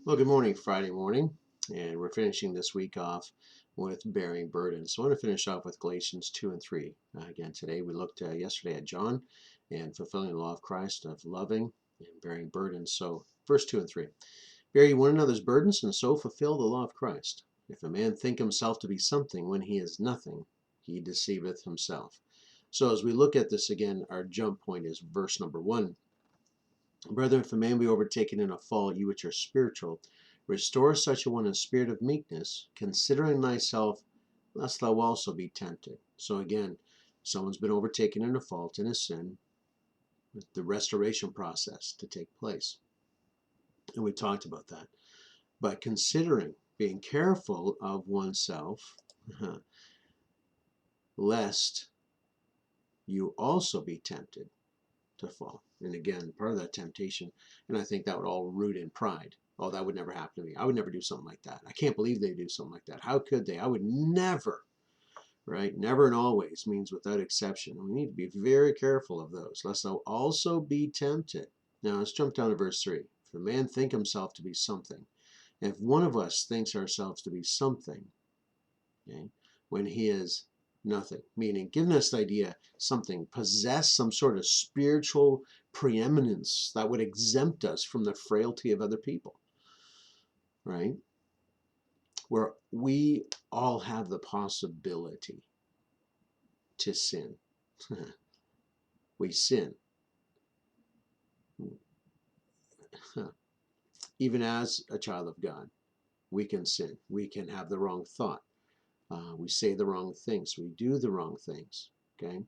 Well, good morning, Friday morning, and we're finishing this week off with bearing burdens. So I want to finish off with Galatians 2 and 3. Again, today we looked yesterday at John and fulfilling the law of Christ of loving and bearing burdens. So, verse 2 and 3. Bear ye one another's burdens, and so fulfill the law of Christ. If a man think himself to be something when he is nothing, he deceiveth himself. So, as we look at this again, our jump point is verse number 1. Brethren, if a man be overtaken in a fault, you which are spiritual, restore such a one in a spirit of meekness, considering thyself, lest thou also be tempted. So again, someone's been overtaken in a fault, in a sin, the restoration process to take place. And we talked about that. But considering, being careful of oneself, lest you also be tempted to fall. And again, part of that temptation, and I think that would all root in pride. Oh, that would never happen to me. I would never do something like that. I can't believe they do something like that. How could they? I would never, right? Never and always means without exception. We need to be very careful of those, lest thou also be tempted. Now let's jump down to verse 3. If a man think himself to be something, and if one of us thinks ourselves to be something, okay, when he is nothing, meaning giving us the idea something, possess some sort of spiritual preeminence that would exempt us from the frailty of other people, right? Where we all have the possibility to sin. We sin. Even as a child of God, we can sin. We can have the wrong thought. We say the wrong things. We do the wrong things. Okay?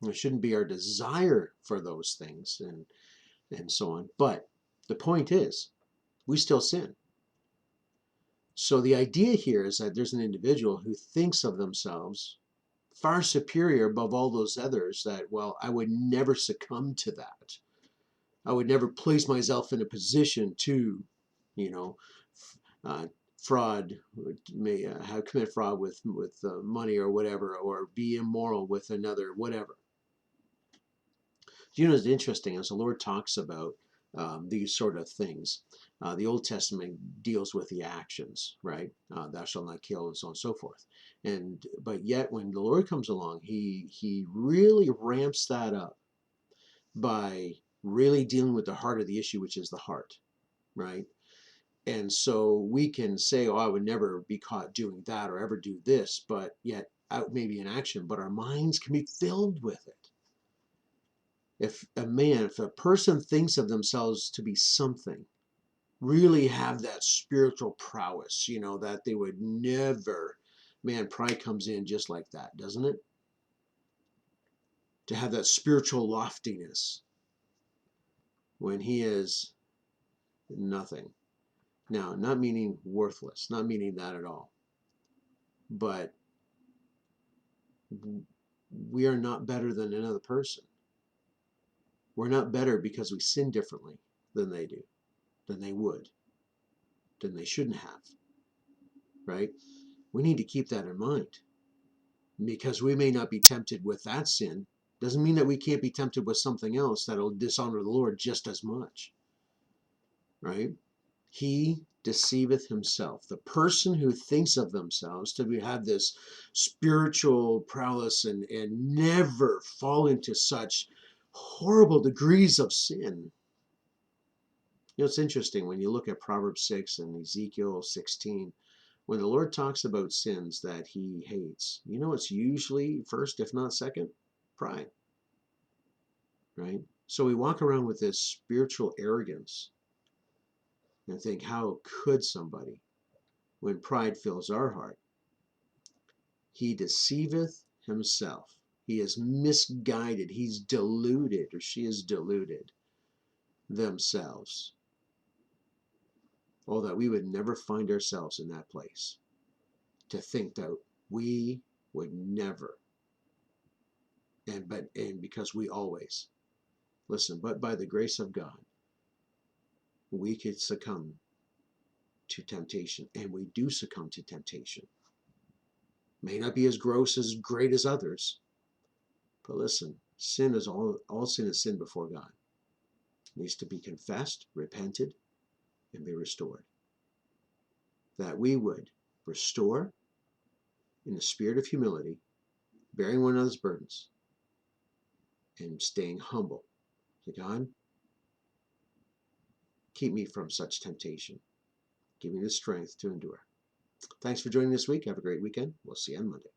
It shouldn't be our desire for those things and so on. But the point is, we still sin. So the idea here is that there's an individual who thinks of themselves far superior above all those others that, well, I would never succumb to that. I would never place myself in a position to, you know, uh, fraud, may have commit fraud with money or whatever, or be immoral with another, whatever. You know, it's interesting as the Lord talks about these sort of things. The Old Testament deals with the actions, right? Thou shalt not kill, and so on and so forth. And but yet, when the Lord comes along, He really ramps that up by really dealing with the heart of the issue, which is the heart, right? And so we can say, "Oh, I would never be caught doing that or ever do this," but yet out maybe in action, but our minds can be filled with it. If a person thinks of themselves to be something, really have that spiritual prowess, that they would never, man, pride comes in just like that, doesn't it? To have that spiritual loftiness when he is nothing. Now, not meaning worthless, not meaning that at all, but we are not better than another person. We're not better because we sin differently than they do, than they would, than they shouldn't have, right? We need to keep that in mind. Because we may not be tempted with that sin doesn't mean that we can't be tempted with something else that'll dishonor the Lord just as much, right? He deceiveth himself. The person who thinks of themselves to have this spiritual prowess and never fall into such horrible degrees of sin. It's interesting when you look at Proverbs 6 and Ezekiel 16, when the Lord talks about sins that he hates, it's usually first, if not second, pride, right? So we walk around with this spiritual arrogance and think, how could somebody, when pride fills our heart? He deceiveth himself. He is misguided. He's deluded, or she is deluded themselves. Oh, that we would never find ourselves in that place. To think that we would never, and because we always, listen, but by the grace of God, we could succumb to temptation, and we do succumb to temptation. May not be as gross, as great as others, but listen, sin is all sin is sin before God. It needs to be confessed, repented, and be restored. that we would restore in the spirit of humility, bearing one another's burdens, and staying humble. To God, keep me from such temptation. Give me the strength to endure. Thanks for joining this week. Have a great weekend. We'll see you on Monday.